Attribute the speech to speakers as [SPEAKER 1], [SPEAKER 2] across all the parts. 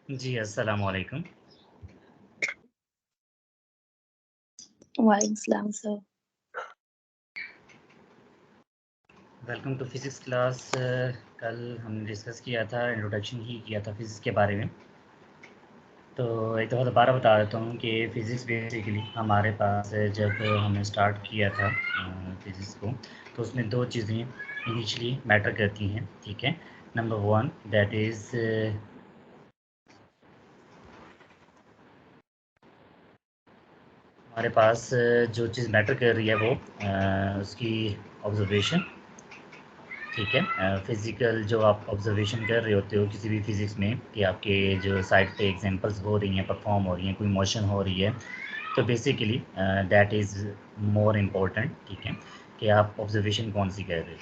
[SPEAKER 1] जी, अस्सलाम वालेकुम।
[SPEAKER 2] वालेकुम सलाम sir.
[SPEAKER 1] Welcome to physics class. कल हमने डिस्कस किया था, इंट्रोडक्शन ही किया था फिज़िक्स के बारे में। तो एक दफ़ा दोबारा बता देता हूँ कि फ़िज़िक्स बेसिकली हमारे पास जब हमने स्टार्ट किया था फ़िज़िक्स को, तो उसमें 2 चीज़ें इनिशियली मैटर करती हैं, ठीक है? नंबर 1 दैट इज़ हमारे पास जो चीज़ मैटर कर रही है वो उसकी ऑब्ज़र्वेशन, ठीक है। फिज़िकल जो आप ऑब्ज़र्वेशन कर रहे होते हो किसी भी फिज़िक्स में कि आपके जो साइड पे एग्जांपल्स हो रही हैं, परफ़ॉर्म हो रही हैं, कोई मोशन हो रही है, तो basically that is more important, ठीक है, कि आप ऑब्ज़र्वेशन कौन-सी कर रहे हो।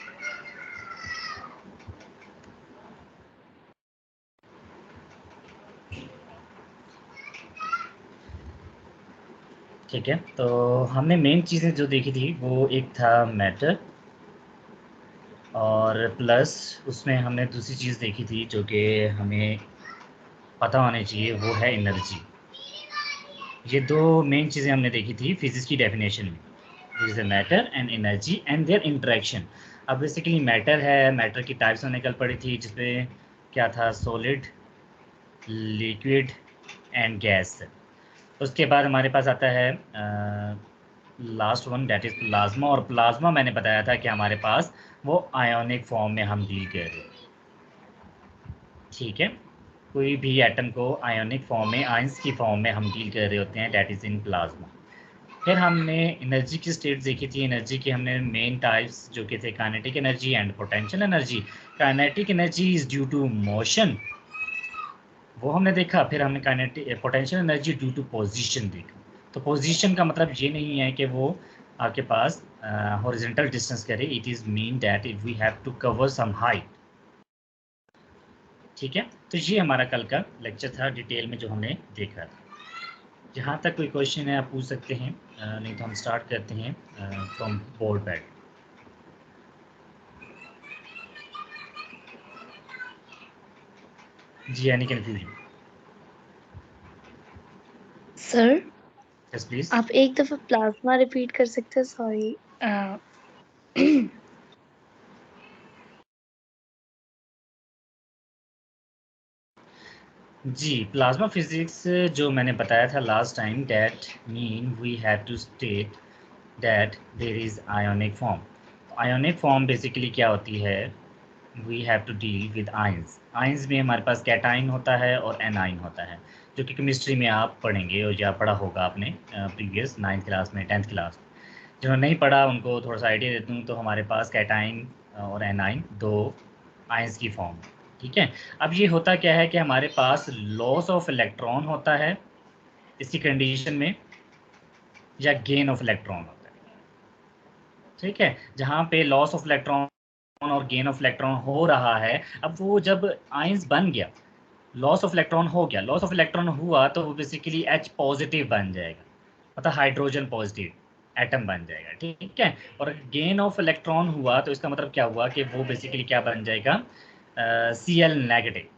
[SPEAKER 1] ठीक है, तो हमने मेन चीज़ें जो देखी थी वो एक था मैटर और प्लस उसमें हमने दूसरी चीज़ देखी थी जो कि हमें पता होनी चाहिए, वो है एनर्जी। ये 2 मेन चीज़ें हमने देखी थी फिज़िक्स की डेफ़िनेशन में। This is a matter and energy and their interaction. अब बेसिकली मैटर है, मैटर की टाइप्स हमने कल पढ़ी थी जिसमें क्या था, सॉलिड, लिक्विड एंड गैस। उसके बाद हमारे पास आता है last one that is plasma, और प्लाज़्मा मैंने बताया था कि हमारे पास वो आयोनिक फॉर्म में हम डील कर रहे हैं, ठीक है? कोई भी एटम को आयोनिक फॉर्म में, आयंस की फॉर्म में हम डील कर रहे होते हैं, दैट इज़ इन प्लाज़्मा। फिर हमने एनर्जी की स्टेट्स देखी थी। एनर्जी के हमने मेन टाइप्स जो कि थे kinetic energy and potential energy. Kinetic energy is due to motion, वो हमने देखा। फिर हमने kinetic potential energy due to position देखा। तो पोजीशन का मतलब ये नहीं है कि वो आपके पास हॉरिजॉन्टल डिस्टेंस करे, it is mean that if we have to cover some height, ठीक है? तो ये हमारा कल का लेक्चर था डिटेल में जो हमने देखा था। जहाँ तक कोई क्वेश्चन है आप पूछ सकते हैं, नहीं तो हम स्टार्ट करते हैं फ्रॉम बोर्ड पैड। जी, any confusion?
[SPEAKER 2] Sir
[SPEAKER 1] yes please.
[SPEAKER 2] आप एक दफा प्लाज्मा रिपीट कर सकते हैं? सॉरी।
[SPEAKER 1] जी, प्लाज्मा फिजिक्स जो मैंने बताया था last time, that mean we have to state that there is ionic form. Ionic form basically क्या होती है, we have to deal with ions. Ions में हमारे पास कैटाइन होता है और एनाइन होता है, जो कि केमिस्ट्री में आप पढ़ेंगे और या पढ़ा होगा आपने प्रीवियस 9th क्लास में, 10th क्लास में। जिन्होंने नहीं पढ़ा उनको थोड़ा सा आइडिया देता हूँ। तो हमारे पास कैटाइन और एनाइन 2 आयंस की फॉर्म है, ठीक है? अब ये होता क्या है कि हमारे पास लॉस ऑफ इलेक्ट्रॉन होता है इसी कंडीशन में, या गेन ऑफ इलेक्ट्रॉन होता है, ठीक है? जहाँ पे लॉस ऑफ इलेक्ट्रॉन और गेन ऑफ इलेक्ट्रॉन हो रहा है, अब वो जब आयंस बन गया, लॉस ऑफ इलेक्ट्रॉन हो गया, लॉस ऑफ इलेक्ट्रॉन हुआ तो वो बेसिकली H पॉजिटिव बन जाएगा, मतलब हाइड्रोजन पॉजिटिव एटम बन जाएगा, ठीक है? और गेन ऑफ इलेक्ट्रॉन हुआ तो इसका मतलब क्या हुआ कि वो बेसिकली क्या बन जाएगा, Cl नेगेटिव।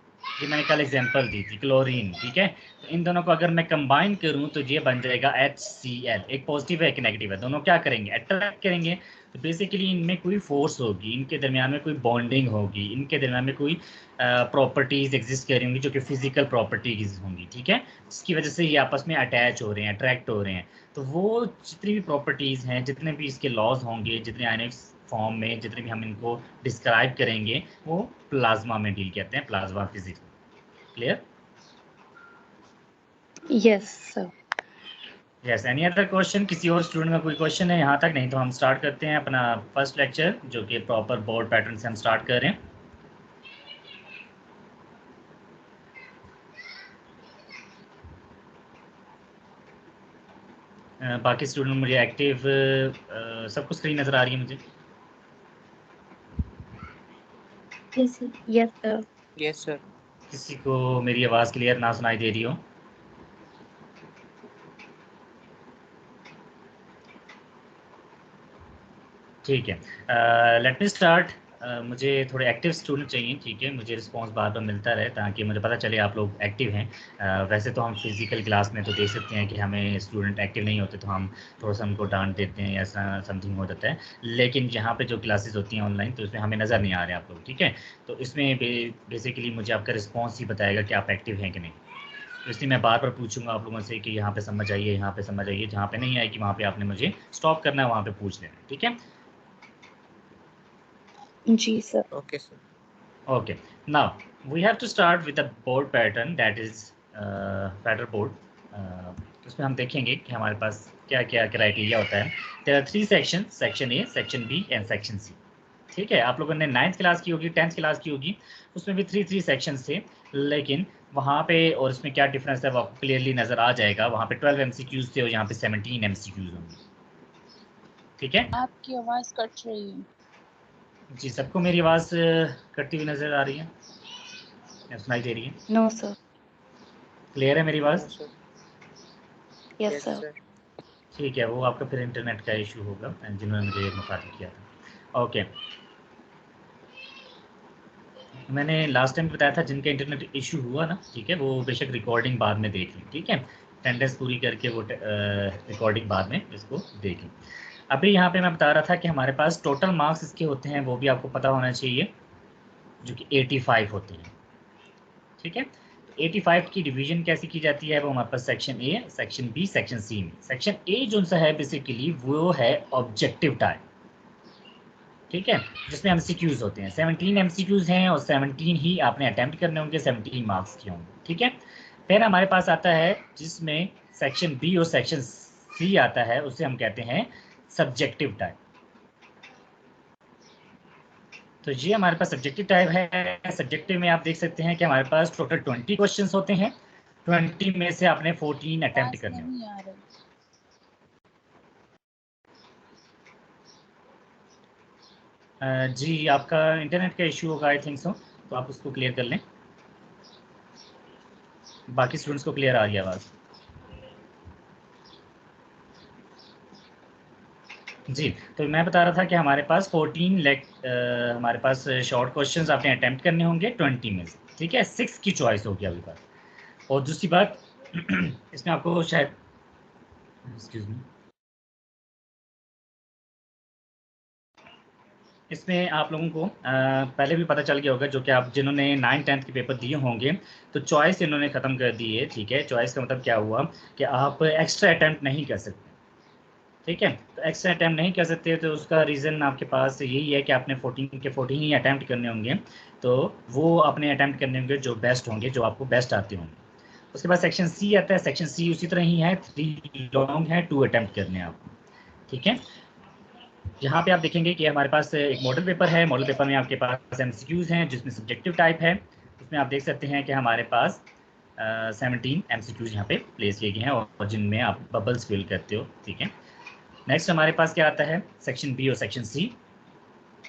[SPEAKER 1] ये मैंने कल एग्जांपल दी थी, क्लोरीन, ठीक है? तो इन दोनों को अगर मैं कंबाइन करूं तो ये बन जाएगा HCl। एक पॉजिटिव है एक नेगेटिव है, दोनों क्या करेंगे, अट्रैक्ट करेंगे। तो बेसिकली इनमें कोई फोर्स होगी, इनके दरमियान में कोई बॉन्डिंग होगी, इनके दरमियान में कोई प्रॉपर्टीज़ एग्जिस्ट करेंगी जो कि फिजिकल प्रॉपर्टीज़ होंगी, ठीक है? जिसकी वजह से ये आपस में अटैच हो रहे हैं, अट्रैक्ट हो रहे हैं। तो वो जितनी भी प्रॉपर्टीज़ हैं, जितने भी इसके लॉज होंगे, जितने आयनिक फॉर्म में जितने भी हम इनको डिस्क्राइब करेंगे, वो प्लाज्मा में डील करते हैं, प्लाज्मा फिजिक्स में। Clear?
[SPEAKER 2] Yes sir.
[SPEAKER 1] Yes, any other question? किसी और स्टूडेंट का कोई क्वेश्चन है यहाँ तक? नहीं तो हम स्टार्ट करते हैं अपना फर्स्ट लेक्चर जो कि प्रॉपर बोर्ड पैटर्न से हम स्टार्ट कर रहे हैं। बाकी स्टूडेंट मुझे एक्टिव सबको स्क्रीन नज़र आ रही है मुझे?
[SPEAKER 2] Yes sir.
[SPEAKER 3] Yes sir.
[SPEAKER 1] किसी को मेरी आवाज़ क्लियर ना सुनाई दे रही हो? ठीक है, लेट मी स्टार्ट। मुझे थोड़े एक्टिव स्टूडेंट चाहिए, ठीक है, मुझे रिस्पांस बार बार मिलता रहे ताकि मुझे पता चले आप लोग एक्टिव हैं। वैसे तो हम फिज़िकल क्लास में तो देख सकते हैं कि हमें स्टूडेंट एक्टिव नहीं होते तो हम थोड़ा सा उनको डांट देते हैं, ऐसा समथिंग हो जाता है। लेकिन यहाँ पे जो क्लासेस होती हैं ऑनलाइन तो उसमें हमें नज़र नहीं आ रहे आप लोग, ठीक है। तो इसमें बेसिकली मुझे आपका रिस्पॉन्स ही बताएगा कि आप एक्टिव हैं कि नहीं। तो इसलिए मैं बार बार पूछूंगा आप लोगों से कि यहाँ पे समझ आइए, यहाँ पे समझ आइए, जहाँ पे नहीं आएगी वहाँ पे आपने मुझे स्टॉप करना है, वहाँ पे पूछ लेना, ठीक है।
[SPEAKER 2] जी sir.
[SPEAKER 3] Okay, sir.
[SPEAKER 1] Okay, now we have to start with the board pattern, that is pattern board. उसमें हम देखेंगे कि हमारे पास क्या क्या क्राइटेरिया होता है। There are 3 sections, section A, section B and section C. ठीक है, आप लोगों ने 9th क्लास की होगी, 10th क्लास की होगी, उसमें भी 3 सेक्शंस थे। लेकिन वहाँ पे और इसमें क्या डिफरेंस है वो आपको क्लियरली नज़र आ जाएगा। वहाँ पे 12 MCQs थे और यहाँ पे 17 MCQs होंगे, ठीक है।
[SPEAKER 4] आपकी आवाज कट रही है।
[SPEAKER 1] जी, सबको मेरी आवाज़ कटती हुई नज़र आ रही है या सुनाई दे रही है?
[SPEAKER 2] No sir.
[SPEAKER 1] क्लियर है मेरी आवाज़?
[SPEAKER 3] No, sir.
[SPEAKER 2] Yes
[SPEAKER 3] Yes,
[SPEAKER 2] sir.
[SPEAKER 3] sir.
[SPEAKER 1] ठीक है, वो आपका फिर इंटरनेट का इशू होगा जिन्होंने मुझे मुखातिब किया था। ओके, मैंने लास्ट टाइम बताया था जिनका इंटरनेट इशू हुआ ना, ठीक है, वो बेशक रिकॉर्डिंग बाद में देख लें, ठीक है। अटेंडेंस पूरी करके वो रिकॉर्डिंग बाद में इसको देख लें। अभी यहाँ पे मैं बता रहा था कि हमारे पास टोटल मार्क्स इसके होते हैं, वो भी आपको पता होना चाहिए, जो कि 85 होते हैं, ठीक है। 85 की डिवीजन कैसे की जाती है वो हमारे पास section A, section B, section C में। सेक्शन ए जो सा है बेसिकली वो है ऑब्जेक्टिव टाइप, ठीक है, जिसमें एमसीक्यूज होते हैं। 17 एमसीक्यूज हैं और 17 ही आपने अटेम्प्ट करने होंगे, 17 मार्क्स के होंगे, ठीक है। फिर हमारे पास आता है जिसमें सेक्शन बी और सेक्शन सी आता है, उसे हम कहते हैं सब्जेक्टिव टाइप। तो ये हमारे पास सब्जेक्टिव टाइप है। सब्जेक्टिव में आप देख सकते हैं कि हमारे पास टोटल 20 क्वेश्चंस होते हैं। 20 में से आपने 14 अटेम्प्ट करने होंगे।
[SPEAKER 4] नहीं आ रही।
[SPEAKER 1] जी, आपका इंटरनेट का इशू होगा आई थिंक सो, तो आप उसको क्लियर कर लें। बाकी स्टूडेंट्स को क्लियर आ रही है आवाज़? जी, तो मैं बता रहा था कि हमारे पास 14 हमारे पास शॉर्ट क्वेश्चंस आपने अटेम्प्ट करने होंगे 20 में से, ठीक है। 6 की चॉइस होगी आपके पास। और दूसरी बात इसमें आपको शायद एक्सक्यूज मी, इसमें आप लोगों को पहले भी पता चल गया होगा, जो कि आप जिन्होंने 9th-10th के पेपर दिए होंगे तो चॉइस इन्होंने ख़त्म कर दी है, ठीक है। चॉइस का मतलब क्या हुआ कि आप एक्स्ट्रा अटैम्प्ट नहीं कर सकते, ठीक है। तो एक्स्ट्रा अटैम्प्ट नहीं कर सकते तो उसका रीज़न आपके पास यही है कि आपने 14 के 14 ही अटैम्प्ट करने होंगे, तो वो आपने अटैम्प्ट करने होंगे जो बेस्ट होंगे, जो आपको बेस्ट आते होंगे। उसके बाद सेक्शन सी आता है। सेक्शन सी उसी तरह ही है, 3 लॉन्ग है, 2 अटैम्प्ट करने हैं आपको, ठीक है। यहाँ पे आप देखेंगे कि हमारे पास एक मॉडल पेपर है। मॉडल पेपर में आपके पास एमसीक्यूज़ हैं जिसमें सब्जेक्टिव टाइप है। उसमें आप देख सकते हैं कि हमारे पास 17 एमसीक्यूज़ यहाँ पे प्लेस किए गए हैं और जिनमें आप बबल्स फिल करते हो, ठीक है। नेक्स्ट हमारे पास क्या आता है, सेक्शन बी और सेक्शन सी।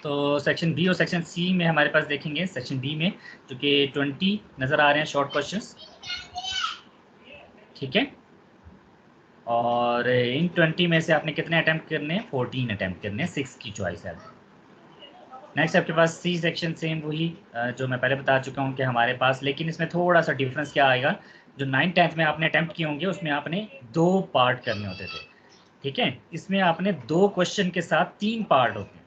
[SPEAKER 1] तो सेक्शन बी और सेक्शन सी में हमारे पास देखेंगे, सेक्शन बी में जो कि 20 नज़र आ रहे हैं शॉर्ट क्वेश्चंस, ठीक है। और इन 20 में से आपने कितने अटैम्प्ट करने हैं? 14 अटैम्प्ट करने हैं, 6 की चॉइस है। नेक्स्ट आपके पास सी सेक्शन, सेम वही जो मैं पहले बता चुका हूँ कि हमारे पास, लेकिन इसमें थोड़ा सा डिफरेंस क्या आएगा, जो 9th-10th में आपने अटैम्प्ट किए होंगे उसमें आपने 2 पार्ट करने होते थे, ठीक है। इसमें आपने 2 क्वेश्चन के साथ 3 पार्ट होते हैं,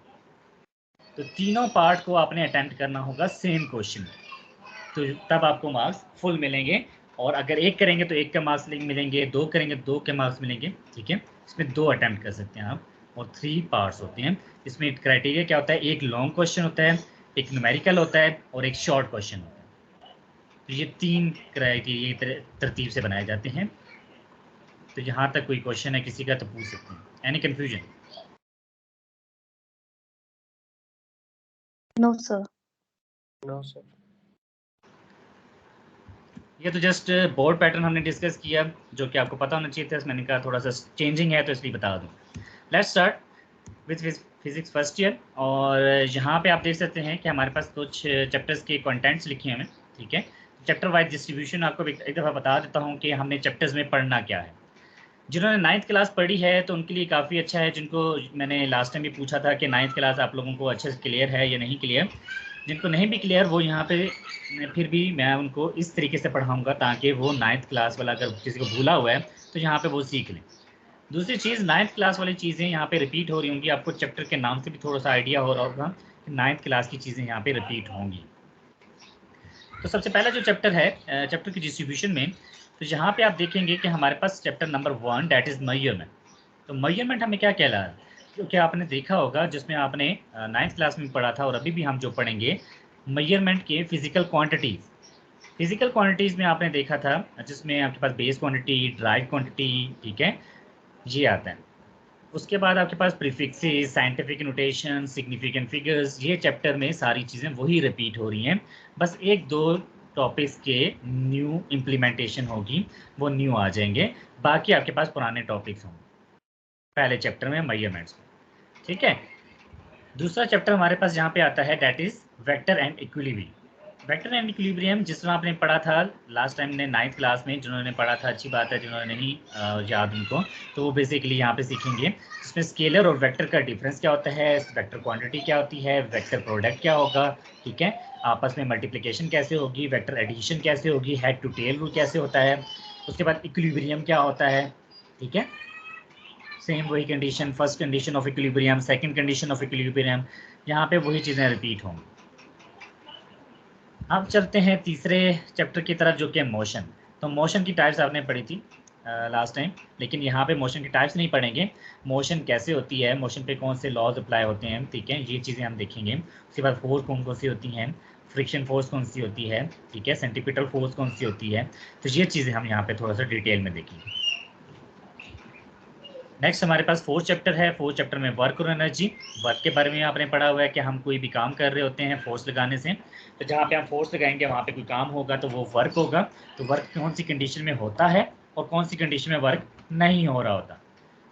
[SPEAKER 1] तो तीनों पार्ट को आपने अटेम्प्ट करना होगा सेम क्वेश्चन में, तो तब आपको मार्क्स फुल मिलेंगे। और अगर एक करेंगे तो एक के मार्क्स मिलेंगे, 2 करेंगे 2 के मार्क्स मिलेंगे, ठीक है। इसमें 2 अटेम्प्ट कर सकते हैं आप और 3 पार्ट्स होते हैं। इसमें क्राइटेरिया क्या होता है, एक लॉन्ग क्वेश्चन होता है, एक न्यूमेरिकल होता है और एक शॉर्ट क्वेश्चन होता है। तो ये 3 क्राइटेरिया तरतीब से बनाए जाते हैं। तो यहाँ तक कोई क्वेश्चन है किसी का तो पूछ सकते हैं। Any confusion?
[SPEAKER 2] No sir.
[SPEAKER 3] No, sir.
[SPEAKER 1] ये तो जस्ट बोर्ड पैटर्न हमने डिस्कस किया, जो कि आपको पता होना चाहिए था। मैंने कहा थोड़ा सा चेंजिंग है तो इसलिए बता दूँ। Let's start with physics first year. और यहाँ पे आप देख सकते हैं कि हमारे पास कुछ चैप्टर्स के कंटेंट्स लिखे हैं, ठीक है। चैप्टर वाइज डिस्ट्रीब्यूशन आपको एक दफ़ा बता देता हूँ कि हमने चैप्टर्स में पढ़ना क्या है। जिन्होंने 9th क्लास पढ़ी है तो उनके लिए काफ़ी अच्छा है, जिनको मैंने लास्ट टाइम भी पूछा था कि 9th क्लास आप लोगों को अच्छे से क्लियर है या नहीं क्लियर। जिनको नहीं भी क्लियर वो यहाँ पे फिर भी मैं उनको इस तरीके से पढ़ाऊँगा ताकि वो 9th क्लास वाला अगर किसी को भूला हुआ है तो यहाँ पे वो सीख लें। दूसरी चीज़ 9th क्लास वाली चीज़ें यहाँ पे रिपीट हो रही होंगी, आपको चैप्टर के नाम से भी थोड़ा सा आइडिया हो रहा होगा कि 9th क्लास की चीज़ें यहाँ पे रिपीट होंगी। तो सबसे पहला जो चैप्टर है चैप्टर की डिस्ट्रीब्यूशन में, तो यहाँ पे आप देखेंगे कि हमारे पास chapter number 1 that is measurement. तो मेजरमेंट हमें क्या कहला है, क्योंकि आपने देखा होगा जिसमें आपने 9th क्लास में पढ़ा था और अभी भी हम जो पढ़ेंगे मेजरमेंट के फिजिकल क्वांटिटीज़। फिजिकल क्वांटिटीज़ में आपने देखा था जिसमें आपके पास बेस क्वांटिटी, ड्राइव क्वांटिटी, ठीक है, ये आता है। उसके बाद आपके पास prefixes, scientific notation, significant figures, ये चैप्टर में सारी चीज़ें वही रिपीट हो रही हैं, बस एक दो टॉपिक्स के न्यू इम्प्लीमेंटेशन होगी, वो न्यू आ जाएंगे, बाकी आपके पास पुराने टॉपिक्स होंगे पहले चैप्टर में मेजरमेंट्स में, ठीक है। दूसरा चैप्टर हमारे पास जहाँ पे आता है that is vector and equilibrium. Vector and equilibrium जिस तरह आपने पढ़ा था लास्ट टाइम ने 9th क्लास में, जिन्होंने पढ़ा था अच्छी बात है, जिन्होंने नहीं याद उनको, तो वो बेसिकली यहाँ पे सीखेंगे जिसमें स्केलर और वेक्टर का डिफरेंस क्या होता है, वेक्टर क्वांटिटी क्या होती है, वेक्टर प्रोडक्ट क्या होगा, ठीक है, आपस में मल्टीप्लिकेशन कैसे होगी, वेक्टर एडिशन कैसे होगी, हेड टू टेल रूल कैसे होता है, उसके बाद इक्विलिब्रियम क्या होता है, ठीक है, सेम वही condition, first condition of equilibrium, second condition of equilibrium, यहाँ पे वही चीज़ें रिपीट होंगी। अब चलते हैं तीसरे चैप्टर की तरफ जो कि मोशन। तो मोशन की टाइप्स आपने पढ़ी थी लास्ट टाइम, लेकिन यहाँ पे मोशन की टाइप्स नहीं पढ़ेंगे, मोशन कैसे होती है, मोशन पे कौन से लॉज अप्लाई होते हैं, ठीक है, ये चीज़ें हम देखेंगे। उसके बाद फोर्स कौन कौन सी होती हैं, फ्रिक्शन फोर्स कौन सी होती है, ठीक है, सेंटीपिटल फोर्स कौन सी होती है, तो ये चीज़ें हम यहाँ पे थोड़ा सा डिटेल में देखेंगे। नेक्स्ट हमारे पास फोर्थ चैप्टर है। फोर्थ चैप्टर में वर्क और एनर्जी। वर्क के बारे में आपने पढ़ा हुआ है कि हम कोई भी काम कर रहे होते हैं फोर्स लगाने से, तो जहाँ पे हम फोर्स लगाएंगे वहाँ पे कोई काम होगा तो वो वर्क होगा। तो वर्क कौन सी कंडीशन में होता है और कौन सी कंडीशन में वर्क नहीं हो रहा होता।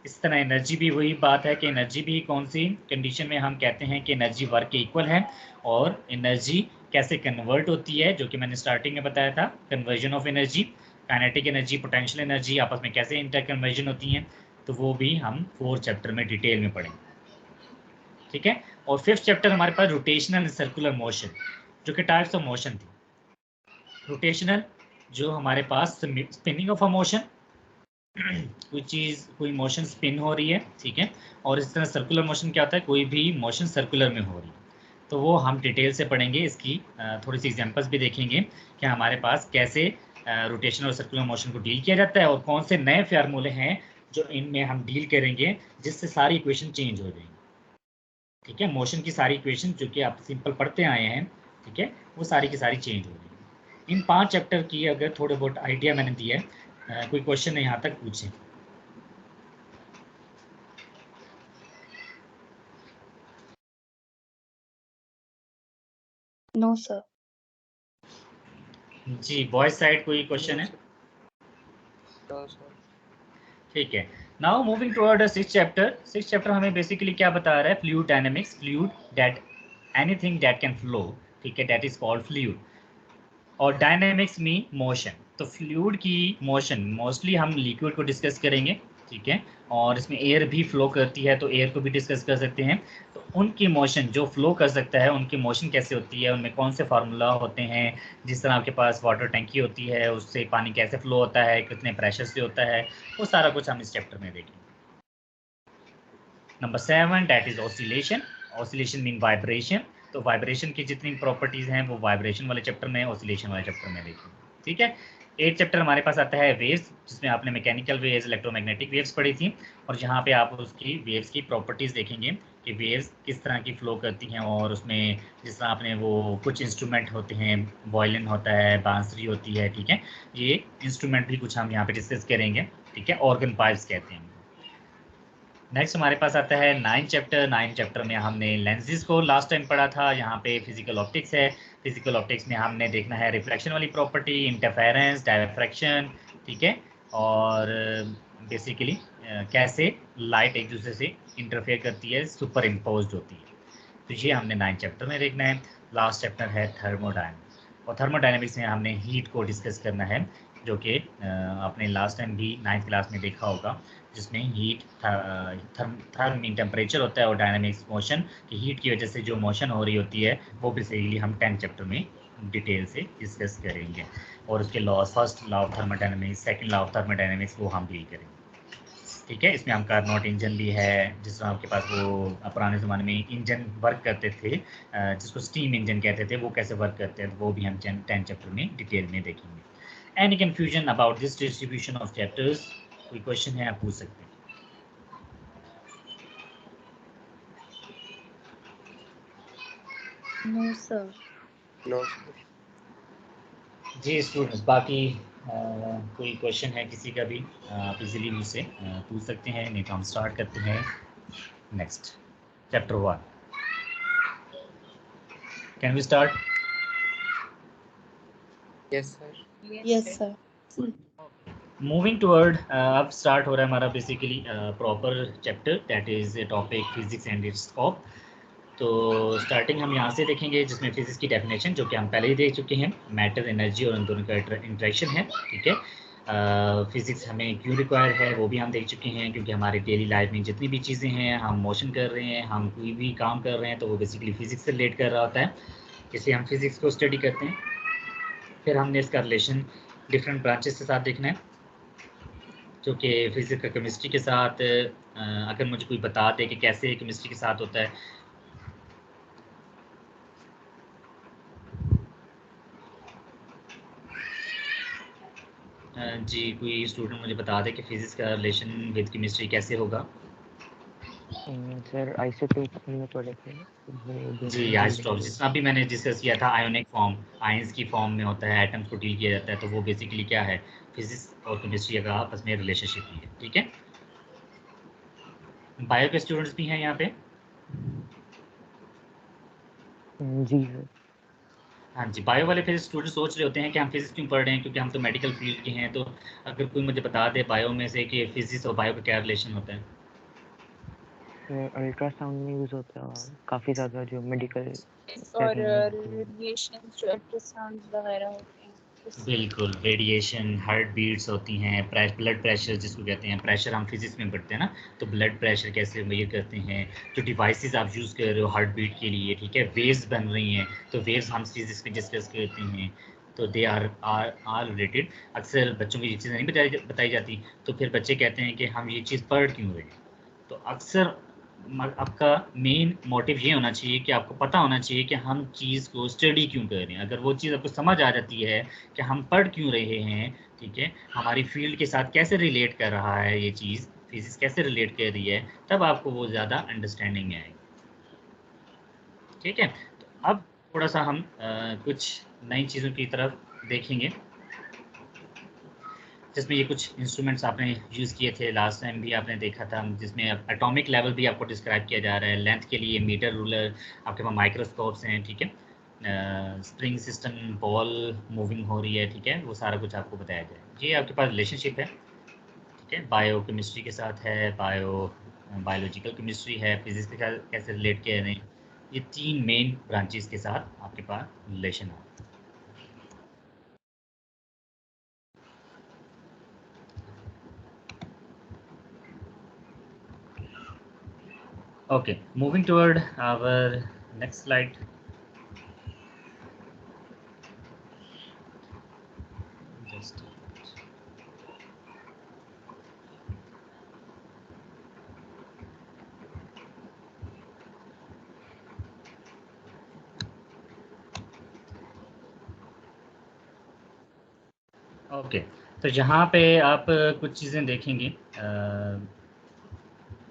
[SPEAKER 1] इस तरह एनर्जी भी वही बात है कि एनर्जी भी कौन सी कंडीशन में हम कहते हैं कि एनर्जी वर्क के इक्वल है, और एनर्जी कैसे कन्वर्ट होती है, जो कि मैंने स्टार्टिंग में बताया था, conversion of energy, kinetic energy, potential energy आपस में कैसे इंटर कन्वर्जन होती हैं, तो वो भी हम फोर्थ चैप्टर में डिटेल में पढ़ेंगे, ठीक है। और फिफ्थ चैप्टर हमारे पास रोटेशनल एंड सर्कुलर मोशन, जो कि टाइप्स ऑफ मोशन थी। रोटेशनल जो हमारे पास स्पिनिंग ऑफ अ मोशन, कोई चीज़ कोई मोशन स्पिन हो रही है, ठीक है, और इस तरह सर्कुलर मोशन क्या होता है, कोई भी मोशन सर्कुलर में हो रही है, तो वो हम डिटेल से पढ़ेंगे। इसकी थोड़ी सी एग्जांपल्स भी देखेंगे कि हमारे पास कैसे रोटेशनल और सर्कुलर मोशन को डील किया जाता है और कौन से नए फार्मूले हैं जो इनमें हम डील करेंगे जिससे सारी इक्वेशन चेंज हो जाएंगी, ठीक है। मोशन की सारी इक्वेशन जो कि आप सिंपल पढ़ते आए हैं, ठीक है, वो सारी की सारी चेंज हो जाएंगी। इन 5 चैप्टर की अगर थोड़े बहुत आइडिया मैंने दिया है, कोई क्वेश्चन यहाँ तक पूछें।
[SPEAKER 2] No, sir.
[SPEAKER 1] जी, बॉयज साइड कोई क्वेश्चन है? ठीक है। Now moving toward six chapter. Six chapter हमें बेसिकली क्या बता रहा है, fluid dynamics, fluid that anything that can flow, ठीक है, दैट इज कॉल्ड फ्लूइड, और डायनेमिक्स मीन मोशन। तो फ्लूइड की मोशन मोस्टली हम लिक्विड को डिस्कस करेंगे, ठीक है, और इसमें एयर भी फ्लो करती है तो एयर को भी डिस्कस कर सकते हैं। तो उनकी मोशन जो फ्लो कर सकता है, उनकी मोशन कैसे होती है, उनमें कौन से फार्मूला होते हैं, जिस तरह आपके पास वाटर टंकी होती है उससे पानी कैसे फ्लो होता है, कितने प्रेशर से होता है, वो सारा कुछ हम इस चैप्टर में देखेंगे। Number 7 that is oscillation. Oscillation mean vibration. तो वाइब्रेशन की जितनी प्रॉपर्टीज हैं वो वाइब्रेशन वाले चैप्टर में, ऑसिलेशन वाले चैप्टर में देखेंगे, ठीक है। 8 चैप्टर हमारे पास आता है वेव्स, जिसमें आपने मैकेनिकल वेव्स, इलेक्ट्रोमैग्नेटिक वेव्स पढ़ी थी, और जहाँ पे आप उसकी वेव्स की प्रॉपर्टीज़ देखेंगे कि वेव्स किस तरह की फ्लो करती हैं, और उसमें जिस तरह आपने वो कुछ इंस्ट्रूमेंट होते हैं, वायलिन होता है, बांसुरी होती है, ठीक है, ये इंस्ट्रूमेंट भी कुछ हम यहाँ पे डिस्कस करेंगे, ठीक है, ऑर्गन पाइप्स कहते हैं। नेक्स्ट हमारे पास आता है 9 चैप्टर। 9 चैप्टर में हमने लेंसेज को लास्ट टाइम पढ़ा था, यहाँ पे फिजिकल ऑप्टिक्स है। फिजिकल ऑप्टिक्स में हमने देखना है रिफ्लेक्शन वाली प्रॉपर्टी, इंटरफेरेंस, डायफ्रैक्शन, ठीक है, और बेसिकली कैसे लाइट एक दूसरे से इंटरफेयर करती है, सुपर इम्पोज्ड होती है, तो ये हमने 9 चैप्टर में देखना है। लास्ट चैप्टर है थर्मोडायनामिक्स। और थर्मोडायनेमिक्स में हमने हीट को डिस्कस करना है, जो कि आपने लास्ट टाइम भी 9th क्लास में देखा होगा, जिसमें हीट थर्म मीन टेम्परेचर होता है और डायनामिक्स मोशन की हीट की वजह से जो मोशन हो रही होती है वो बेसिकली हम 10th चैप्टर में डिटेल से डिस्कस करेंगे। और उसके law, first law of thermodynamics, second law of thermodynamics, वो हम डील करेंगे। ठीक है, इसमें हम कार्नोट इंजन भी है, जिस तरह आपके पास वो पुराने ज़माने में इंजन वर्क करते थे, जिसको स्टीम इंजन कहते थे, वो कैसे वर्क करते हैं, वो भी हम 10th चैप्टर में डिटेल में देखेंगे। Any confusion about this distribution of chapters? कोई क्वेश्चन है आप पूछ सकते हैं।
[SPEAKER 2] No, sir.
[SPEAKER 3] No sir.
[SPEAKER 1] जी स्टूडेंट्स, बाकी कोई क्वेश्चन है किसी का भी, आप इजीली मुझसे पूछ सकते हैं, नहीं तो हम स्टार्ट करते हैं next chapter 1। Can we start?
[SPEAKER 3] Yes sir.
[SPEAKER 2] Yes, sir.
[SPEAKER 1] Moving toward, अब स्टार्ट हो रहा है हमारा basically proper chapter, that is topic physics and its scope. तो स्टार्टिंग हम यहाँ से देखेंगे, जिसमें फिजिक्स की डेफिनेशन जो कि हम पहले ही देख चुके हैं, मैटर, एनर्जी और उन दोनों का इंटरेक्शन है। ठीक है, फिजिक्स हमें क्यों रिक्वायर है वो भी हम देख चुके हैं, क्योंकि हमारी डेली लाइफ में जितनी भी चीज़ें हैं, हम मोशन कर रहे हैं, हम कोई भी काम कर रहे हैं, तो वो बेसिकली फिजिक्स से रिलेट कर रहा होता है, इसलिए हम फिजिक्स को स्टडी करते हैं। फिर हमने इसका रिलेशन डिफरेंट ब्रांचेस के साथ देखना है, जो कि फिजिक्स का केमिस्ट्री के साथ, अगर मुझे कोई बता दे कि कैसे केमिस्ट्री के साथ होता है। जी कोई स्टूडेंट मुझे बता दे कि फिजिक्स का रिलेशन विद केमिस्ट्री कैसे होगा?
[SPEAKER 5] सर आइसोटोप में पढ़े थे
[SPEAKER 1] जी आइसोटॉप, जितना भी मैंने डिस्कस किया था, आयोनिक फॉर्म, आयंस की फॉर्म में होता है, एटम्स को डील किया जाता है, तो वो बेसिकली क्या है, फिजिक्स और केमिस्ट्री का आपस में रिलेशनशिप ही है। ठीक है, बायो के स्टूडेंट्स भी हैं यहाँ पे?
[SPEAKER 5] जी सर।
[SPEAKER 1] हाँ जी, बायो वाले फिर स्टूडेंट सोच रहे होते हैं कि हम फिजिक्स क्यों पढ़ रहे हैं, क्योंकि हम तो मेडिकल फील्ड के हैं। तो अगर कोई मुझे बता दे बायो में से कि फिजिक्स और बायो का क्या रिलेशन होता है?
[SPEAKER 5] अल्ट्रासाउंड में यूज होता है काफी ज्यादा, जो मेडिकल
[SPEAKER 4] और रेडिएशन जो अल्ट्रासाउंड वगैरह होते हैं उससे।
[SPEAKER 1] बिल्कुल, रेडिएशन, हार्ट बीट्स होती हैं, ब्लड प्रेशर जिसको कहते हैं, प्रेशर हम फिजिक्स में पढ़ते हैं ना, तो ब्लड प्रेशर कैसे मेजर करते हैं, जो डिवाइसेस आप यूज़ कर रहे हो हार्ट बीट के लिए, ठीक है, वेव्स बन रही हैं, तो वेव्स हम फिजिक्स में डिस्कस करते हैं, तो दे आर रिलेटेड। अक्सर बच्चों को ये चीज़ें नहीं बताई जाती, तो फिर बच्चे कहते हैं कि हम ये चीज़ पढ़ क्यों रहे हैं। तो अक्सर आपका मेन मोटिव ये होना चाहिए कि आपको पता होना चाहिए कि हम चीज़ को स्टडी क्यों कर रहे हैं। अगर वो चीज़ आपको समझ आ जाती है कि हम पढ़ क्यों रहे हैं, ठीक है, हमारी फील्ड के साथ कैसे रिलेट कर रहा है ये चीज़, फिजिक्स कैसे रिलेट कर रही है, तब आपको वो ज़्यादा अंडरस्टैंडिंग में आएगी। ठीक है, तो अब थोड़ा सा हम कुछ नई चीज़ों की तरफ देखेंगे, जिसमें ये कुछ इंस्ट्रूमेंट्स आपने यूज़ किए थे लास्ट टाइम भी आपने देखा था, जिसमें एटॉमिक लेवल भी आपको डिस्क्राइब किया जा रहा है, लेंथ के लिए मीटर, रूलर, आपके पास माइक्रोस्कोप्स हैं। ठीक है, स्प्रिंग सिस्टम, बॉल मूविंग हो रही है, ठीक है, वो सारा कुछ आपको बताया जाए। ये आपके पास रिलेशनशिप है, ठीक है, बायो केमिस्ट्री के साथ है, बायोलॉजिकल केमिस्ट्री है, फिजिक्स के साथ कैसे रिलेट किया जाए, ये 3 मेन ब्रांचेस के साथ आपके पास रिलेशन है। Okay, moving toward our next slide. Just a minute. Okay, तो यहाँ पे आप कुछ चीज़ें देखेंगे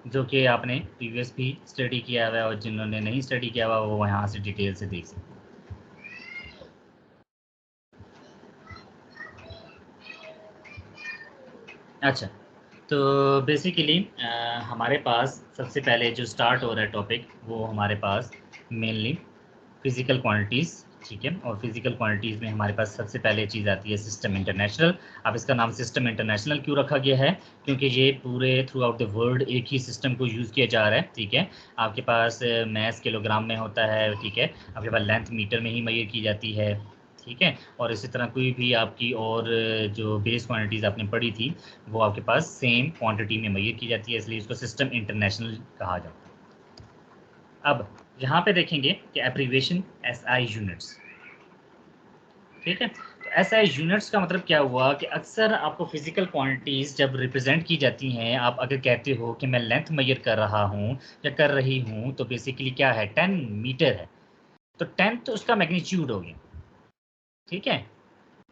[SPEAKER 1] जो कि आपने प्रीवियस भी स्टडी किया हुआ है, और जिन्होंने नहीं स्टडी किया हुआ वो यहाँ से डिटेल से देख सकते हैं। अच्छा, तो बेसिकली हमारे पास सबसे पहले जो स्टार्ट हो रहा है टॉपिक, वो हमारे पास मेनली फिज़िकल क्वांटिटीज़, ठीक है, और फिज़िकल क्वांटिटीज़ में हमारे पास सबसे पहले चीज़ आती है सिस्टम इंटरनेशनल। अब इसका नाम सिस्टम इंटरनेशनल क्यों रखा गया है, क्योंकि ये पूरे थ्रू आउट द वर्ल्ड एक ही सिस्टम को यूज़ किया जा रहा है। ठीक है, आपके पास मैस किलोग्राम में होता है, ठीक है, आपके पास लेंथ मीटर में ही मेजर की जाती है, ठीक है। और इसी तरह कोई भी आपकी और जो बेस क्वांटिटीज़ आपने पढ़ी थी वो आपके पास सेम क्वांटिटी में मेजर की जाती है, इसलिए इसको सिस्टम इंटरनेशनल कहा जाता है। अब यहाँ पे देखेंगे कि एब्रीविएशन एसआई यूनिट्स, ठीक है। तो एसआई यूनिट्स का मतलब क्या हुआ कि अक्सर आपको फिजिकल क्वांटिटीज़ जब रिप्रेजेंट की जाती हैं, आप अगर कहते हो कि मैं लेंथ मेजर कर रहा हूँ या कर रही हूँ, तो बेसिकली क्या है, 10 मीटर है, तो 10 तो उसका मैग्नीट्यूड हो गया, ठीक है।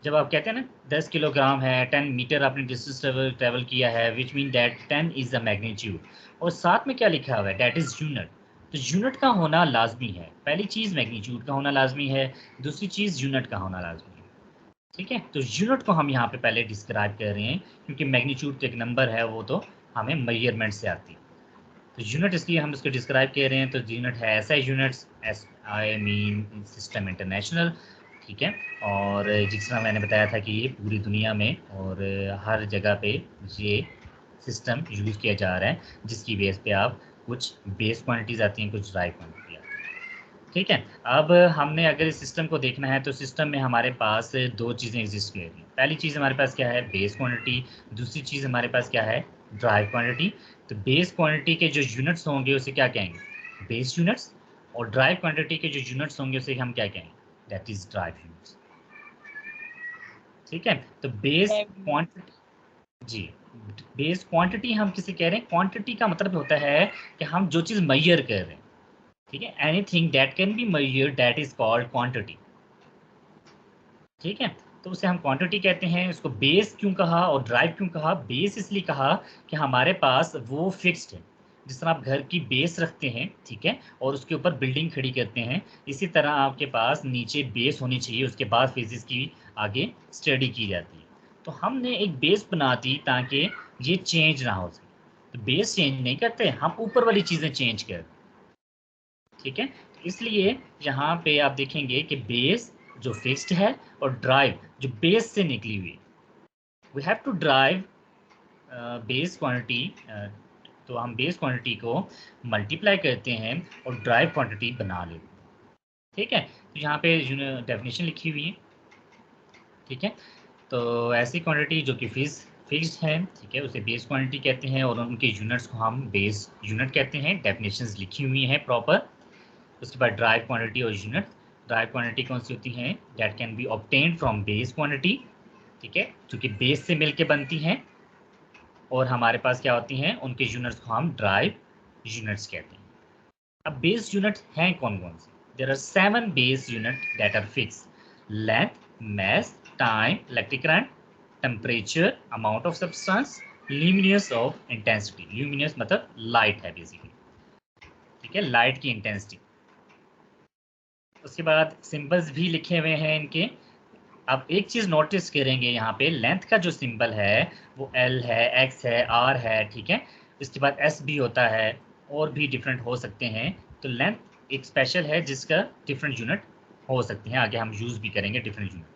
[SPEAKER 1] जब आप कहते हैं ना 10 किलोग्राम है, 10 मीटर आपने डिस्टेंस ट्रेवल किया है, which mean that 10 is the magnitude. और साथ में क्या लिखा हुआ है, दैट इज़ यूनिट। तो यूनिट का होना लाजमी है, पहली चीज़ मैग्नीट्यूड का होना लाजमी है, दूसरी चीज़ यूनिट का होना लाजमी है, ठीक है। तो यूनिट को हम यहाँ पे पहले डिस्क्राइब कर रहे हैं, क्योंकि मैग्नीट्यूड तो एक नंबर है, वो तो हमें मेजरमेंट से आती है। तो यूनिट इसलिए हम इसको डिस्क्राइब कर रहे हैं, तो यूनिट है SI units, S I mean system international, ठीक है। और जिस तरह मैंने बताया था कि ये पूरी दुनिया में और हर जगह पे ये सिस्टम यूज़ किया जा रहा है, जिसकी बेस पे आप कुछ बेस क्वांटिटीज़ आती हैं, कुछ ड्राई क्वांटिटी आती है, ठीक है। अब हमने अगर इस सिस्टम को देखना है, तो सिस्टम में हमारे पास दो चीज़ें एग्जिस्ट कर रही हैं। पहली चीज़ हमारे पास क्या है, बेस क्वांटिटी, दूसरी चीज़ हमारे पास क्या है, ड्राई क्वांटिटी। तो बेस क्वांटिटी के जो यूनिट्स होंगे उसे क्या कहेंगे, बेस यूनिट्स, और ड्राई क्वांटिटी के जो यूनिट्स होंगे उसे हम क्या कहेंगे, दैट इज ड्राई यूनिट्स, ठीक है। तो बेस क्वांटिटी, जी, बेस क्वांटिटी हम किसे कह रहे हैं, क्वांटिटी का मतलब होता है कि हम जो चीज़ मेजर कर रहे हैं, ठीक है। Anything that can be measured that is called quantity, ठीक है। तो उसे हम क्वांटिटी कहते हैं। इसको बेस क्यों कहा और ड्राइव क्यों कहा, बेस इसलिए कहा कि हमारे पास वो फिक्स्ड है, जिस तरह आप घर की बेस रखते हैं, ठीक है, और उसके ऊपर बिल्डिंग खड़ी करते हैं, इसी तरह आपके पास नीचे बेस होनी चाहिए, उसके बाद फेजेस की आगे स्टडी की जाती है। तो हमने एक बेस बना दी ताकि ये चेंज ना हो सके। तो बेस चेंज नहीं करते, हम ऊपर वाली चीज़ें चेंज करते, ठीक है। इसलिए यहाँ पे आप देखेंगे कि बेस जो फिक्स्ड है और ड्राइव जो बेस से निकली हुई, we have to drive base quantity, तो हम बेस क्वांटिटी को मल्टीप्लाई करते हैं और ड्राइव क्वांटिटी बना लेते हैं, ठीक है। तो यहाँ पे डेफिनेशन लिखी हुई है, ठीक है। तो ऐसी क्वांटिटी जो कि फिक्स्ड है, ठीक है, उसे बेस क्वांटिटी कहते हैं, और उनके यूनिट्स को हम बेस यूनिट कहते हैं। डेफिनेशंस लिखी हुई हैं प्रॉपर। उसके बाद ड्राइव क्वांटिटी और यूनिट, ड्राइव क्वांटिटी कौन सी होती हैं, that can be obtained from base quantity, ठीक है, जो कि बेस से मिलके बनती हैं। और हमारे पास क्या होती हैं, उनके यूनिट्स को हम ड्राइव यूनिट्स कहते हैं। अब बेस यूनिट हैं कौन कौन से, there are 7 base unit that are fix, length, mass, time, electric current, temperature, amount of substance, luminous of intensity. Luminous मतलब लाइट है बेसिकली, ठीक है, लाइट की इंटेंसिटी। उसके बाद सिंबल्स भी लिखे हुए हैं इनके। अब एक चीज़ नोटिस करेंगे, यहाँ पे लेंथ का जो सिंबल है वो एल है, एक्स है, आर है, ठीक है। इसके बाद एस भी होता है, और भी डिफरेंट हो सकते हैं। तो लेंथ एक स्पेशल है जिसका डिफरेंट यूनिट हो सकते हैं, आगे हम यूज़ भी करेंगे डिफरेंट यूनिट।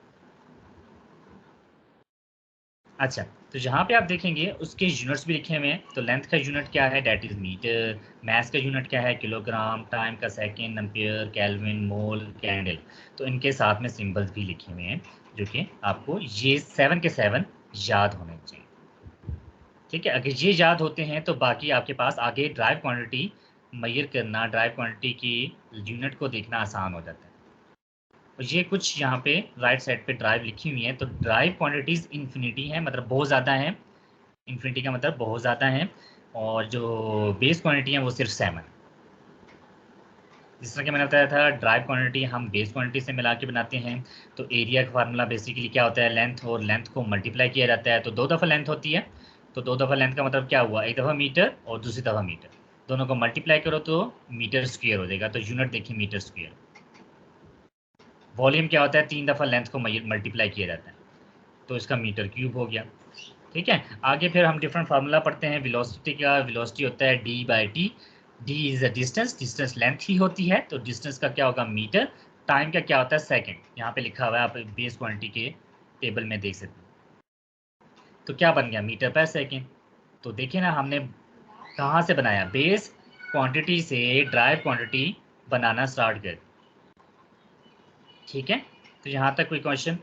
[SPEAKER 1] अच्छा, तो जहाँ पे आप देखेंगे उसके यूनिट्स भी लिखे हुए हैं। तो लेंथ का यूनिट क्या है, डेट इज़ मीटर। मैस का यूनिट क्या है, किलोग्राम। टाइम का सेकेंड, एम्पियर, केल्विन, मोल, कैंडल। तो इनके साथ में सिंबल्स भी लिखे हुए हैं, जो कि आपको ये 7 के 7 याद होने चाहिए, ठीक है। अगर ये याद होते हैं तो बाकी आपके पास आगे ड्राइव क्वांटिटी मेजर करना, ड्राइव क्वांटिटी की यूनिट को देखना आसान हो जाता है। और ये कुछ यहाँ पे राइट साइड पे ड्राइव लिखी हुई है। तो ड्राइव क्वांटिटीज़ इन्फिनिटी है, मतलब बहुत ज़्यादा है। इन्फिनिटी का मतलब बहुत ज़्यादा है। और जो बेस क्वांटिटी है वो सिर्फ 7। जिस तरह कि मैंने बताया था, ड्राइव क्वांटिटी हम बेस क्वांटिटी से मिला के बनाते हैं। तो एरिया का फार्मूला बेसिकली क्या होता है, लेंथ, और लेंथ को मल्टीप्लाई किया जाता है। तो 2 दफ़ा लेंथ होती है। तो 2 दफ़ा लेंथ का मतलब क्या हुआ, एक दफ़ा मीटर और दूसरी दफ़ा मीटर, दोनों को मल्टीप्लाई करो तो मीटर स्क्वेयर हो जाएगा। तो यूनिट देखिए मीटर स्क्वेयर। वॉल्यूम क्या होता है, 3 दफ़ा लेंथ को मल्टीप्लाई किया जाता है, तो इसका मीटर क्यूब हो गया, ठीक है। आगे फिर हम डिफरेंट फार्मूला पढ़ते हैं वेलोसिटी का। वेलोसिटी होता है d/t। d is a distance, distance length ही होती है, तो डिस्टेंस का क्या होगा मीटर। टाइम का क्या होता है सेकंड, यहाँ पे लिखा हुआ है, आप बेस क्वांटिटी के टेबल में देख सकते हैं। तो क्या बन गया, मीटर पर सेकंड। तो देखिए ना, हमने कहाँ से बनाया, बेस क्वांटिटी से ड्राइव क्वांटिटी बनाना स्टार्ट कर, ठीक है। तो यहाँ तक कोई क्वेश्चन?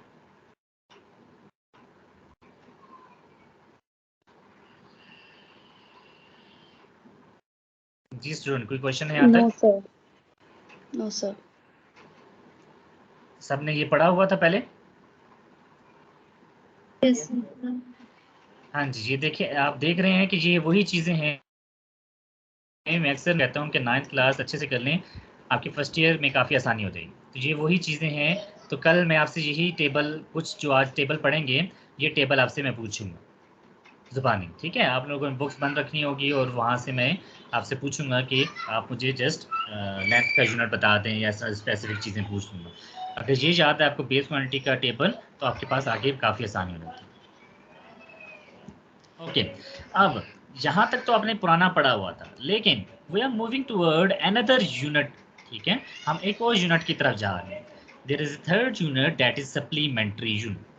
[SPEAKER 1] जी स्टूडेंट, कोई क्वेश्चन है यहाँ
[SPEAKER 2] नो
[SPEAKER 1] तक?
[SPEAKER 2] Sir, no sir.
[SPEAKER 1] सबने ये पढ़ा हुआ था पहले?
[SPEAKER 2] यस।
[SPEAKER 1] हाँ जी, ये देखिए, आप देख रहे हैं कि ये वही चीज़ें हैं, मैं अक्सर कहता हूँ कि 9th क्लास अच्छे से कर लें, आपकी फर्स्ट ईयर में काफ़ी आसानी हो जाएगी। तो ये वही चीज़ें हैं, तो कल मैं आपसे यही टेबल, कुछ जो आज टेबल पढ़ेंगे, ये टेबल आपसे मैं पूछूंगा ज़ुबानी, ठीक है? आप लोगों ने बुक्स बंद रखनी होगी और वहाँ से मैं आपसे पूछूंगा कि आप मुझे जस्ट लेंथ का यूनिट बता दें या स्पेसिफिक चीज़ें पूछ लूँगा। अगर ये याद है आपको बेस क्वांटिटी का टेबल, तो आपके पास आगे काफ़ी आसानी हो जाती है। ओके, अब यहाँ तक तो आपने पुराना पढ़ा हुआ था, लेकिन we are moving toward another unit, ठीक है? हम एक और यूनिट की तरफ जा रहे हैं। There is a third unit that is supplementary unit.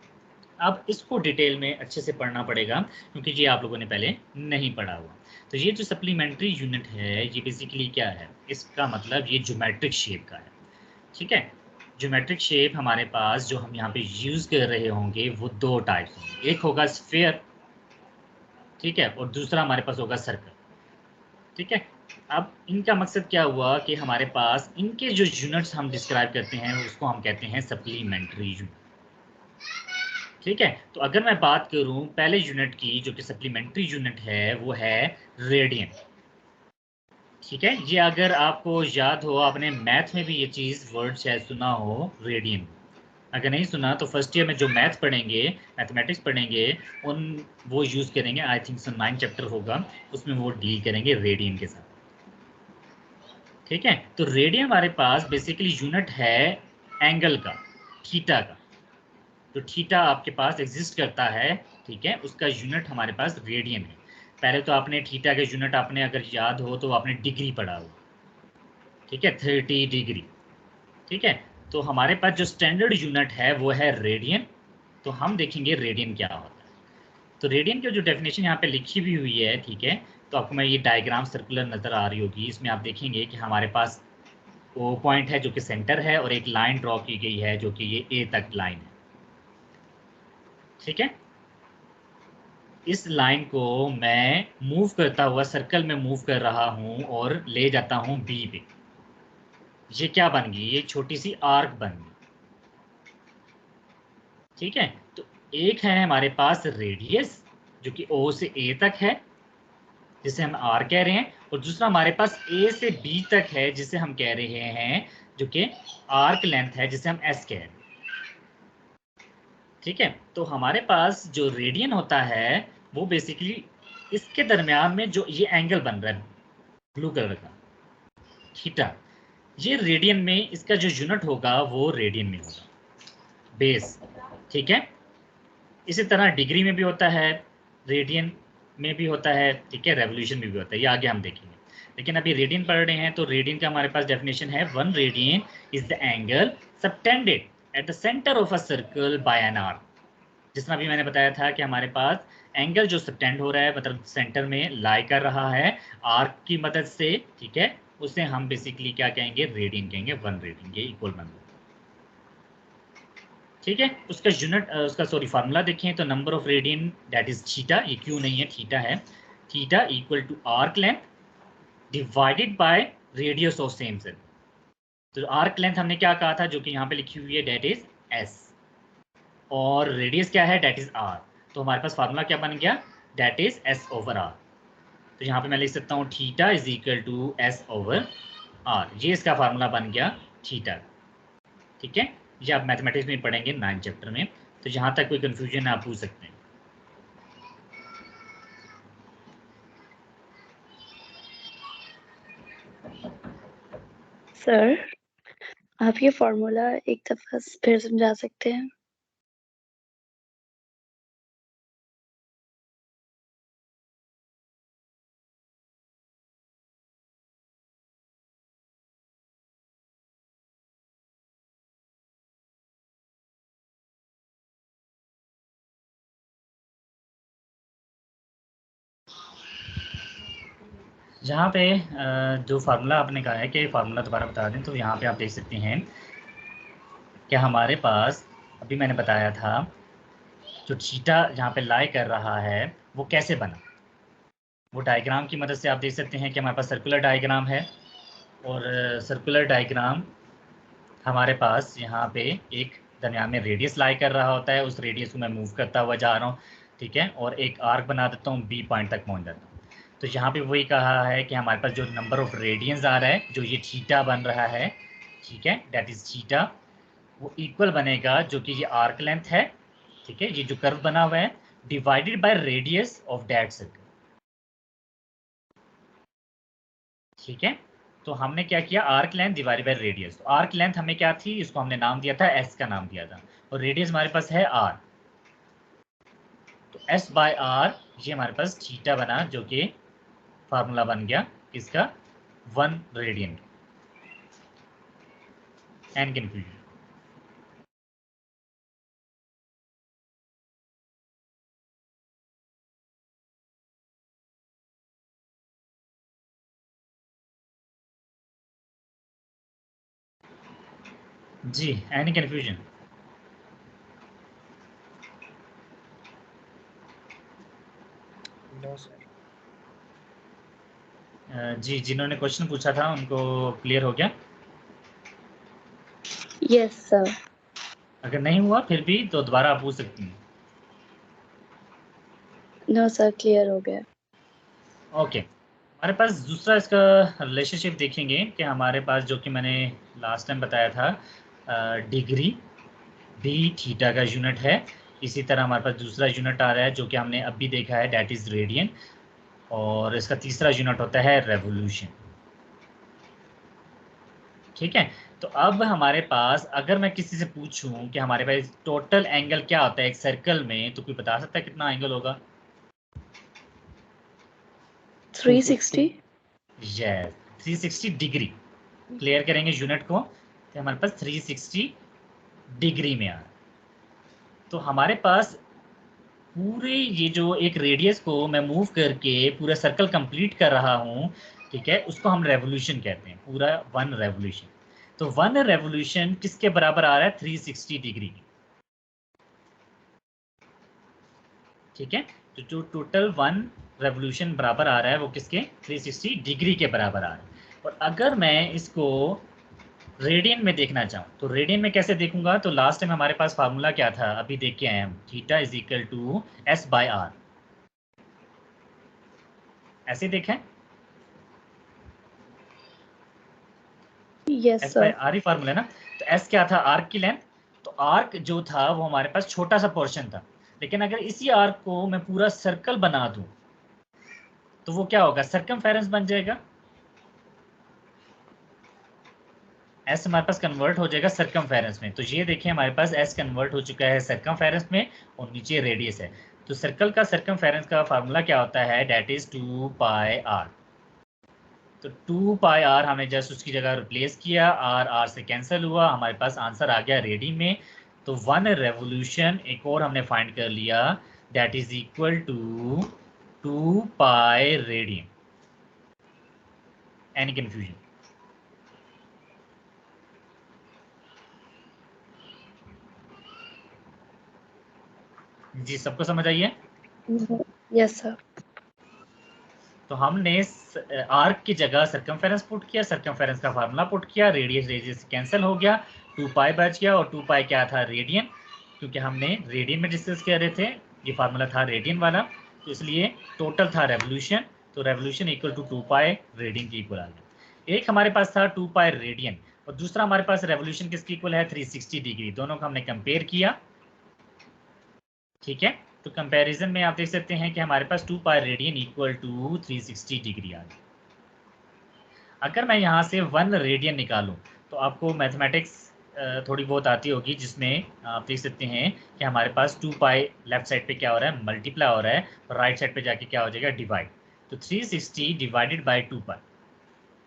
[SPEAKER 1] अब इसको डिटेल में अच्छे से पढ़ना पड़ेगा, क्योंकि ये आप लोगों ने पहले नहीं पढ़ा हुआ। तो ये जो सप्लीमेंट्री यूनिट है, ये बेसिकली क्या है? इसका मतलब ये ज्योमेट्रिक शेप का है, ठीक है? ज्योमेट्रिक शेप हमारे पास जो हम यहाँ पे यूज़ कर रहे होंगे वो दो टाइप्स होंगे, एक होगा स्फीयर, ठीक है, और दूसरा हमारे पास होगा सर्कल, ठीक है? अब इनका मकसद क्या हुआ कि हमारे पास इनके जो यूनिट्स हम डिस्क्राइब करते हैं उसको हम कहते हैं सप्लीमेंट्री यूनिट, ठीक है? तो अगर मैं बात करूं पहले यूनिट की, जो कि सप्लीमेंट्री यूनिट है, वो है रेडियन, ठीक है? ये अगर आपको याद हो, आपने मैथ में भी ये चीज़ वर्ड शायद सुना हो, रेडियन। अगर नहीं सुना तो फर्स्ट ईयर में जो मैथ पढ़ेंगे, मैथमेटिक्स पढ़ेंगे, उन वो यूज़ करेंगे, आई थिंक सो 9 चैप्टर होगा, उसमें वो डील करेंगे रेडियन के साथ, ठीक है? तो रेडियन हमारे पास बेसिकली यूनिट है एंगल का, थीटा का। तो थीटा आपके पास एग्जिस्ट करता है, ठीक है? उसका यूनिट हमारे पास रेडियन है। पहले तो आपने थीटा का यूनिट, आपने अगर याद हो तो आपने डिग्री पढ़ा हो, ठीक है? 30 डिग्री, ठीक है? तो हमारे पास जो स्टैंडर्ड यूनिट है वो है रेडियन। तो हम देखेंगे रेडियन क्या होता है। तो रेडियन की जो डेफिनेशन यहाँ पे लिखी भी हुई है, ठीक है? तो आपको मैं ये डायग्राम सर्कुलर नज़र आ रही होगी, इसमें आप देखेंगे कि हमारे पास वो पॉइंट है जो कि सेंटर है, और एक लाइन ड्रॉ की गई है जो कि ये ए तक लाइन है, ठीक है? इस लाइन को मैं मूव करता हुआ सर्कल में मूव कर रहा हूँ और ले जाता हूँ बी पे। ये क्या बन गई? ये छोटी सी आर्क बन गई, ठीक है? तो एक है हमारे पास रेडियस जो कि ओ से ए तक है, जिसे हम आर कह रहे हैं, और दूसरा हमारे पास ए से बी तक है, जिसे हम कह रहे हैं, जो कि आर्क लेंथ है, जिसे हम एस कह रहे हैं, ठीक है? तो हमारे पास जो रेडियन होता है वो बेसिकली इसके दरमियान में जो ये एंगल बन रहा है ब्लू कलर का, थीटा, ये रेडियन में इसका जो यूनिट होगा वो रेडियन में होगा, बेस, ठीक है? इसी तरह डिग्री में भी होता है, रेडियन में भी होता है, ठीक है? रेवोल्यूशन में भी होता है, ये आगे हम देखेंगे। लेकिन अभी रेडियन पढ़ रहे हैं, तो रेडियन का हमारे पास डेफिनेशन है, 1 radian is the angle subtended at the centre of a circle by an arc. जितना भी मैंने बताया था कि हमारे पास एंगल जो सबटेंड हो रहा है, मतलब सेंटर में लाई कर रहा है आर्क की मदद से, ठीक है? उसे हम बेसिकली क्या कहेंगे? रेडियन कहेंगे, 1 रेडियन के इक्वल नंबर, ठीक है? उसका यूनिट, उसका सॉरी फार्मूला देखें तो number of radian that is theta, ये क्यों नहीं है, थीटा है, theta equal to arc length divided by radius of same circle. तो आर्क लेंथ हमने क्या कहा था, जो कि यहाँ पे लिखी हुई है, दैट इज एस, और रेडियस क्या है, दैट इज आर। तो हमारे पास फार्मूला क्या बन गया, that is S over R. तो यहाँ पे मैं लिख सकता हूँ theta is equal to S over R, ये इसका फार्मूला बन गया थीटा, ठीक है? ये आप मैथमेटिक्स में पढ़ेंगे 9 चैप्टर में, तो जहाँ तक कोई कंफ्यूजन है आप पूछ सकते हैं।
[SPEAKER 2] सर, आप ये फॉर्मूला एक दफा फिर समझा सकते हैं?
[SPEAKER 1] यहाँ पे जो फार्मूला आपने कहा है कि फार्मूला दोबारा बता दें, तो यहाँ पे आप देख सकते हैं कि हमारे पास अभी मैंने बताया था जो थीटा यहाँ पे लाई कर रहा है वो कैसे बना। वो डायग्राम की मदद से आप देख सकते हैं कि हमारे पास सर्कुलर डायग्राम है और सर्कुलर डायग्राम हमारे पास यहाँ पे एक दरमियान में रेडियस लाई कर रहा होता है, उस रेडियस को मैं मूव करता हुआ जा रहा हूँ, ठीक है, और एक आर्क बना देता हूँ, बी पॉइंट तक पहुँच जाता हूँ। तो यहाँ पे वही कहा है कि हमारे पास जो नंबर ऑफ रेडियंस आ रहा है, जो ये थीटा बन रहा है, ठीक है, दैट इज थीटा, वो इक्वल बनेगा जो कि ये आर्क लेंथ है, ठीक है, ये जो कर्व बना हुआ है, divided by radius of that circle, ठीक है। तो हमने क्या किया, arc length divided by radius. तो आर्क लेंथ हमें क्या थी, इसको हमने नाम दिया था, एस का नाम दिया था, और रेडियस हमारे पास है आर, तो एस बाय आर ये हमारे पास थीटा बना, जो कि फार्मूला बन गया इसका 1 रेडियन। And confusion? जी, एनी कंफ्यूजन?
[SPEAKER 3] No sir.
[SPEAKER 1] जी, जिन्होंने क्वेश्चन पूछा था उनको क्लियर हो गया?
[SPEAKER 2] Yes sir.
[SPEAKER 1] अगर नहीं हुआ फिर भी तो दोबारा आप पूछ सकती हैं।
[SPEAKER 2] नो सर, क्लियर हो गया।
[SPEAKER 1] ओके, हमारे पास दूसरा इसका रिलेशनशिप देखेंगे कि हमारे पास जो कि मैंने लास्ट टाइम बताया था, डिग्री भी थीटा का यूनिट है। इसी तरह हमारे पास दूसरा यूनिट आ रहा है जो कि हमने अभी देखा है, डैट इज़ रेडियन, और इसका तीसरा यूनिट होता है रेवोल्यूशन, ठीक है। तो अब हमारे पास अगर मैं किसी से पूछूं कि हमारे पास टोटल एंगल क्या होता है एक सर्कल में, तो कोई बता सकता है कितना एंगल होगा?
[SPEAKER 2] 360।
[SPEAKER 1] Yes, 360 degree. क्लियर करेंगे यूनिट को, तो हमारे पास 360 डिग्री में आ रहा है। तो हमारे पास पूरे ये जो एक रेडियस को मैं मूव करके पूरा सर्कल कंप्लीट कर रहा हूँ, ठीक है, उसको हम रेवोल्यूशन कहते हैं, पूरा 1 रेवोल्यूशन। तो 1 रेवोल्यूशन किसके बराबर आ रहा है? 360 डिग्री की, ठीक है। तो जो टोटल 1 रेवोल्यूशन बराबर आ रहा है वो किसके? 360 डिग्री के बराबर आ रहा है। और अगर मैं इसको रेडियन में देखना चाहूँ तो रेडियन में कैसे देखूंगा? तो लास्ट टाइम हमारे पास फार्मूला क्या था, अभी देख के आए हम, theta is equal to S by R, ऐसे देखें,
[SPEAKER 2] yes
[SPEAKER 1] S by
[SPEAKER 2] sir.
[SPEAKER 1] R ही फार्मूला है ना। तो एस क्या था? आर्क की लेंथ। तो आर्क जो था वो हमारे पास छोटा सा पोर्शन था, लेकिन अगर इसी आर्क को मैं पूरा सर्कल बना दूं तो वो क्या होगा? सर्कमफेरेंस बन जाएगा। एस हमारे पास कन्वर्ट हो जाएगा सर्कमफेरेंस में। तो ये देखिए हमारे पास एस कन्वर्ट हो चुका है सर्कमफेरेंस में, और नीचे रेडियस है। तो सर्कल का सर्कमफेरेंस का फार्मूला क्या होता है? That is 2 pi R. तो 2 पाई आर हमने जस्ट उसकी जगह रिप्लेस किया, आर आर से कैंसिल हुआ, हमारे पास आंसर आ गया रेडी में। तो 1 रेवोल्यूशन एक और हमने फाइंड कर लिया, that is equal to 2 pi radian. Any confusion? जी, सबको समझ आई है?
[SPEAKER 2] Yes sir.
[SPEAKER 1] तो हमने आर्क की जगह सर्कमफेरेंस पुट किया, सर्कमफेरेंस का फार्मूला पुट किया, रेडियस रेडियस कैंसिल हो गया, 2 पाई बच गया, और 2 पाई क्या था? रेडियन, क्योंकि हमने रेडियन में डिस्कस कर रहे थे, ये फार्मूला था रेडियन वाला, तो इसलिए टोटल था रेवोल्यूशन, तो revolution equal to 2 pi radian की इक्वल आ गया। एक हमारे पास था 2 पाई रेडियन, और दूसरा हमारे पास रेवोल्यूशन किसकी इक्वल है? 360 डिग्री। दोनों को हमने कंपेयर किया, ठीक है। तो कंपैरिजन में आप देख सकते हैं कि हमारे पास 2 pi radian equal to 360 degree आ गई। अगर मैं यहाँ से 1 रेडियन निकालूं तो आपको मैथमेटिक्स थोड़ी बहुत आती होगी, जिसमें आप देख सकते हैं कि हमारे पास 2 पाई लेफ्ट साइड पे क्या हो रहा है? मल्टीप्लाई हो रहा है, और राइट साइड पे जाके क्या हो जाएगा? डिवाइड। तो 360 डिवाइडेड बाई 2 पाई,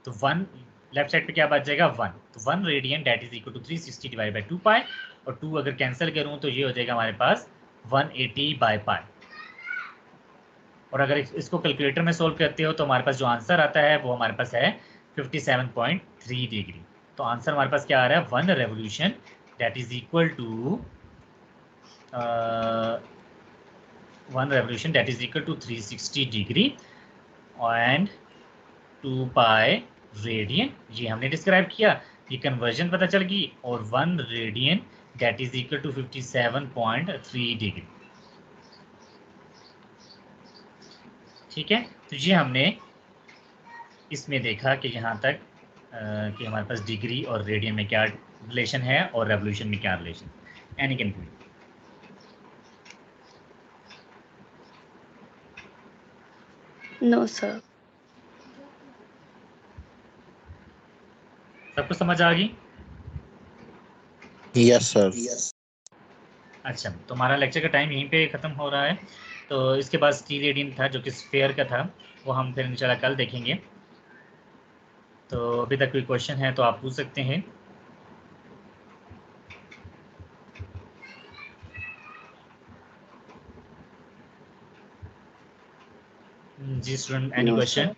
[SPEAKER 1] तो 1 लेफ्ट साइड पे क्या बच जाएगा? 1। तो 1 radian that is equal to 360 divide by 2 pi, और 2 अगर कैंसिल करूँ तो ये हो जाएगा हमारे पास 180 बाई पाई। और अगर इसको कैलकुलेटर में सोल्व करते हो तो हमारे पास जो आंसर आता है वो हमारे पास है 57.3 डिग्री। तो आंसर हमारे पास क्या आ रहा है? 1 revolution that is equal to 1 revolution that is equal to 360 degree and 2 pi radian, ये हमने डिस्क्राइब किया, ये कन्वर्जन पता चल गई, और 1 radian that is equal to 57.3 degree. ठीक है, तो ये हमने इसमें देखा कि यहाँ तक कि हमारे पास डिग्री और रेडियन में क्या रिलेशन है और रेवोल्यूशन में क्या relation. Any conclusion?
[SPEAKER 2] No sir.
[SPEAKER 1] सबको समझ आ गई?
[SPEAKER 6] Yes sir.
[SPEAKER 1] अच्छा, तो हमारा लेक्चर का टाइम यहीं पे ख़त्म हो रहा है। तो इसके बाद स्टीरियडियम था जो कि स्फेयर का था, वो हम फिर इंशाल्लाह कल देखेंगे। तो अभी तक कोई क्वेश्चन है तो आप पूछ सकते हैं। जी student, any
[SPEAKER 2] No,
[SPEAKER 1] question?
[SPEAKER 2] sir.